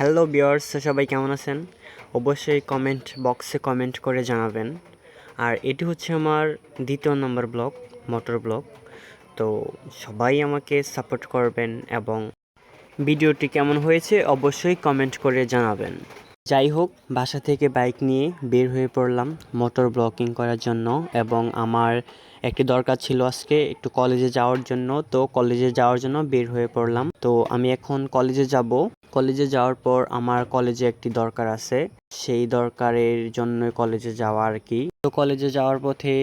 Hello viewers, সবাই কেমন আছেন? অবশ্যই কমেন্ট বক্সে কমেন্ট করে জানাবেন। আর এটি হচ্ছে আমার দ্বিতীয় নম্বর ব্লগ, মোটর ব্লগ। তো সবাই আমাকে সাপোর্ট করবেন এবং ভিডিওটি কেমন হয়েছে অবশ্যই কমেন্ট করে জানাবেন। যাই হোক, বাসা থেকে বাইক নিয়ে বের হয়ে পড়লাম মোটর ব্লগিং করার জন্য এবং আমার একটি দরকার ছিল আজকে একটু কলেজে যাওয়ার জন্য। তো কলেজে যাওয়ার জন্য বের হয়ে পড়লাম। তো আমি এখন কলেজে যাব। কলেজে যাওয়ার পর আমার কলেজে একটি দরকার আছে, সেই দরকারের জন্য কলেজে যাওয়া আর কি। তো কলেজে যাওয়ার পথে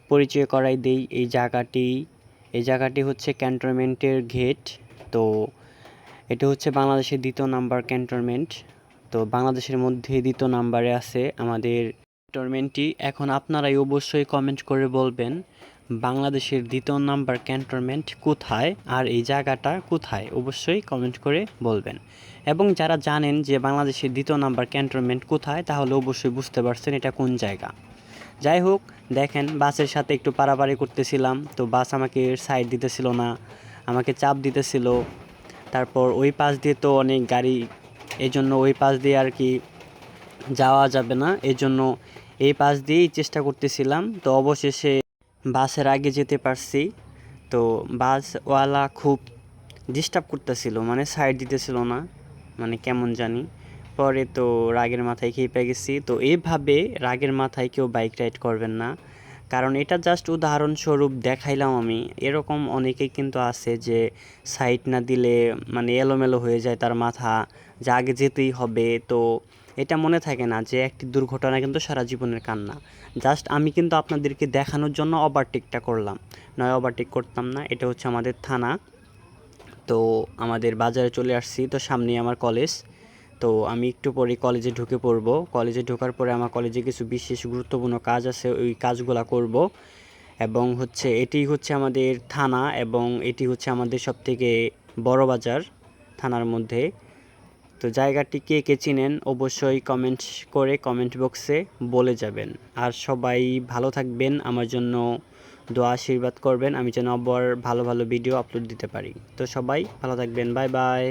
পরিচয় করাই দেই এই জায়গাটি হচ্ছে ক্যান্টনমেন্টের গেট। তো এটি হচ্ছে বাংলাদেশের দ্বিতীয় নাম্বার ক্যান্টনমেন্ট। তো বাংলাদেশের মধ্যে দ্বিতীয় নাম্বারে আছে আমাদের ক্যান্টনমেন্টটি। এখন আপনারাই অবশ্যই কমেন্ট করে বলবেন বাংলাদেশের দ্বিতীয় নাম্বার ক্যান্টনমেন্ট কোথায় আর এই জায়গাটা কোথায়, অবশ্যই কমেন্ট করে বলবেন। এবং যারা জানেন যে বাংলাদেশের দ্বিতীয় নাম্বার ক্যান্টনমেন্ট কোথায়, তাহলে অবশ্যই বুঝতে পারছেন এটা কোন জায়গা। যাই হোক, দেখেন বাসের সাথে একটু পারাপারি করতেছিলাম, তো বাস আমাকে সাইড দিতেছিল না, আমাকে চাপ দিতেছিল। তারপর ওই পাশ দিয়ে তো অনেক গাড়ি, এই জন্য ওই পাশ দিয়ে আর কি যাওয়া যাবে না, এই জন্য এই পাশ দিয়েই চেষ্টা করতেছিলাম। তো অবশেষে বাসের আগে যেতে পারছি। তো বাসওয়ালা খুব ডিস্টার্ব করতেছিল, মানে সাইড দিতেছিল না, মানে কেমন জানি। পরে তো রাগের মাথায় খেপে গেছি। তো এইভাবে রাগের মাথায় কেউ বাইক রাইড করবেন না, কারণ এটা জাস্ট উদাহরণস্বরূপ দেখাইলাম আমি। এরকম অনেকেই কিন্তু আছে যে সাইড না দিলে মানে এলোমেলো হয়ে যায় তার মাথা, যে আগে যেতেই হবে। তো এটা মনে থাকে না যে একটি দুর্ঘটনা কিন্তু সারা জীবনের কান্না। জাস্ট আমি কিন্তু আপনাদেরকে দেখানোর জন্য ওভারটেকটা করলাম, নয় ওভারটেক করতাম না। এটা হচ্ছে আমাদের থানা। তো আমাদের বাজারে চলে আসছি, তো সামনেই আমার কলেজ। তো আমি একটু পরে কলেজে ঢুকে পড়ব। কলেজে ঢোকার পরে আমার কলেজে কিছু বিশেষ গুরুত্বপূর্ণ কাজ আছে, ওই কাজগুলো করব। এবং হচ্ছে এটি হচ্ছে আমাদের থানা এবং এটি হচ্ছে আমাদের সবথেকে বড় বাজার থানার মধ্যে। তো জায়গাটি কে কে চিনেন অবশ্যই কমেন্ট করে কমেন্ট বক্সে বলে যাবেন। আর সবাই ভালো থাকবেন, আমার জন্য দোয়া আশীর্বাদ করবেন, আমি যেন আবার ভালো ভালো ভিডিও আপলোড দিতে পারি। তো সবাই ভালো থাকবেন, বাই বাই।